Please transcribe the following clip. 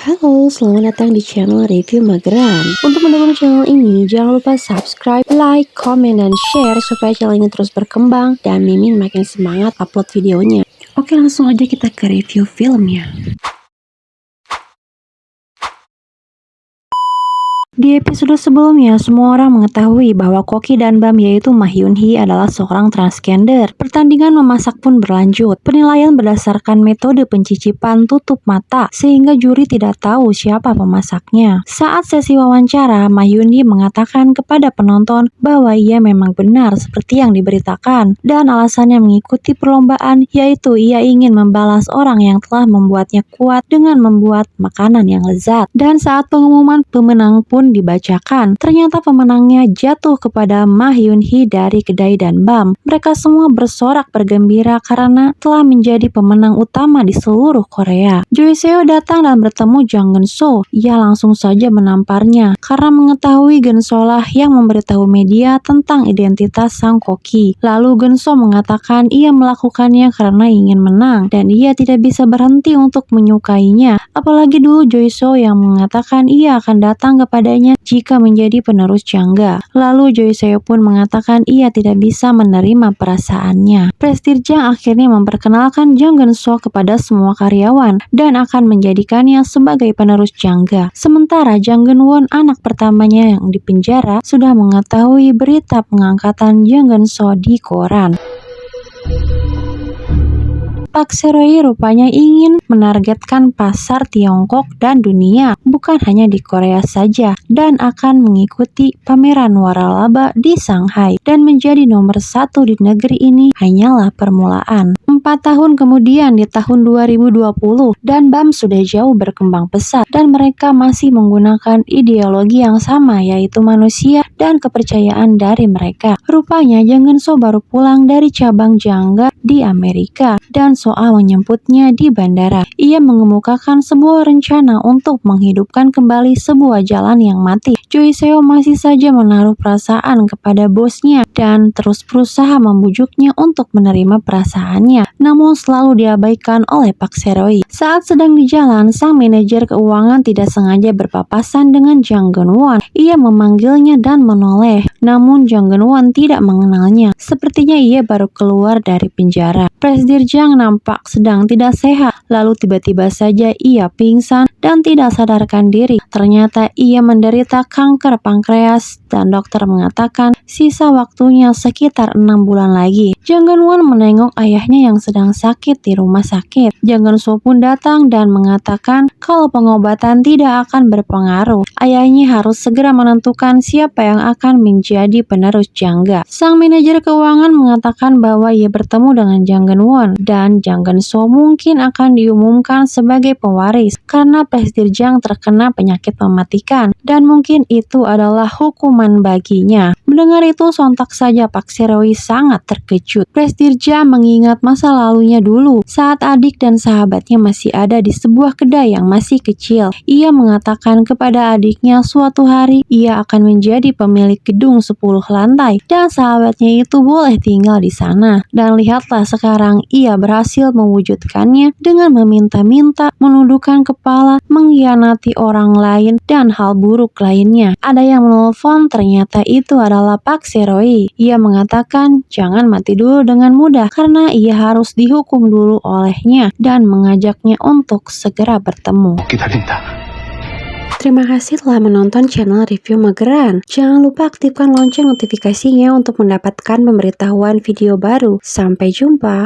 Halo, selamat datang di channel Review Mageran. Untuk mendukung channel ini, jangan lupa subscribe, like, comment, dan share supaya channel ini terus berkembang dan Mimin makin semangat upload videonya. Oke, langsung aja kita ke review filmnya. Di episode sebelumnya, semua orang mengetahui bahwa Koki dan Bam yaitu Ma Hyun Hee adalah seorang transgender. Pertandingan memasak pun berlanjut. Penilaian berdasarkan metode pencicipan tutup mata, sehingga juri tidak tahu siapa pemasaknya. Saat sesi wawancara, Ma Hyun Hee mengatakan kepada penonton bahwa ia memang benar seperti yang diberitakan, dan alasannya mengikuti perlombaan yaitu ia ingin membalas orang yang telah membuatnya kuat dengan membuat makanan yang lezat. Dan saat pengumuman pemenang pun dibacakan, ternyata pemenangnya jatuh kepada Ma Hyun Hee dari Kedai dan Bam. Mereka semua bersorak bergembira karena telah menjadi pemenang utama di seluruh Korea. Choi Seo datang dan bertemu Jang Geun-soo. Ia langsung saja menamparnya karena mengetahui Geun-soo lah yang memberitahu media tentang identitas sang Koki. Lalu Geun-soo mengatakan ia melakukannya karena ingin menang dan ia tidak bisa berhenti untuk menyukainya. Apalagi dulu Choi Seo yang mengatakan ia akan datang kepadanya jika menjadi penerus Jangga. Lalu Choi Seo pun mengatakan ia tidak bisa menerima perasaannya. Prestige Jang akhirnya memperkenalkan Jang Geun-soo kepada semua karyawan dan akan menjadikannya sebagai penerus Jangga. Sementara Jang Geun-won, anak pertamanya yang dipenjara, sudah mengetahui berita pengangkatan Jang Geun-soo di koran. Park Seo-hye rupanya ingin menargetkan pasar Tiongkok dan dunia, bukan hanya di Korea saja, dan akan mengikuti pameran waralaba di Shanghai dan menjadi nomor 1 di negeri ini hanyalah permulaan. 4 tahun kemudian di tahun 2020 dan Bam sudah jauh berkembang pesat dan mereka masih menggunakan ideologi yang sama yaitu manusia dan kepercayaan dari mereka. Rupanya Jang Geun-soo baru pulang dari cabang Jangga di Amerika dan soal menjemputnya di bandara. Ia mengemukakan sebuah rencana untuk menghidupkan kembali sebuah jalan yang mati. Choi Seo masih saja menaruh perasaan kepada bosnya dan terus berusaha membujuknya untuk menerima perasaannya, namun selalu diabaikan oleh Park Seo-hye. Saat sedang di jalan, sang manajer keuangan tidak sengaja berpapasan dengan Jang Geun-won. Ia memanggilnya dan menoleh, namun Jang Geun-won tidak mengenalnya. Sepertinya ia baru keluar dari penjara. Prestige Jang nampak sedang tidak sehat, lalu tiba-tiba saja ia pingsan dan tidak sadarkan diri. Ternyata ia menderita kanker pankreas dan dokter mengatakan sisa waktunya sekitar 6 bulan lagi. Jang Geun-won menengok ayahnya yang sedang sakit di rumah sakit. Jang Geun-soo pun datang dan mengatakan kalau pengobatan tidak akan berpengaruh. Ayahnya harus segera menentukan siapa yang akan menjadi penerus Jangga. Sang manajer keuangan mengatakan bahwa ia bertemu dengan Jang Geun-won dan Jang Geun-soo mungkin akan diumumkan sebagai pewaris karena Prestige Jang terkena penyakit mematikan dan mungkin itu adalah hukuman baginya. Mendengar itu sontak saja Park Seo-hye sangat terkejut. Prestige Jang mengingat masa lalunya dulu saat adik dan sahabatnya masih ada di sebuah kedai yang masih kecil. Ia mengatakan kepada adiknya suatu hari ia akan menjadi pemilik gedung 10 lantai dan sahabatnya itu boleh tinggal di sana. Dan lihatlah sekarang ia berhasil mewujudkannya dengan meminta-minta, menundukkan kepala, mengkhianati orang lain, dan hal buruk lainnya. Ada yang menelpon, ternyata itu adalah Park Seo-hye. Ia mengatakan jangan mati dulu dengan mudah karena ia harus dihukum dulu olehnya dan mengajaknya untuk segera bertemu. Terima kasih telah menonton channel Review Mageran. Jangan lupa aktifkan lonceng notifikasinya untuk mendapatkan pemberitahuan video baru. Sampai jumpa.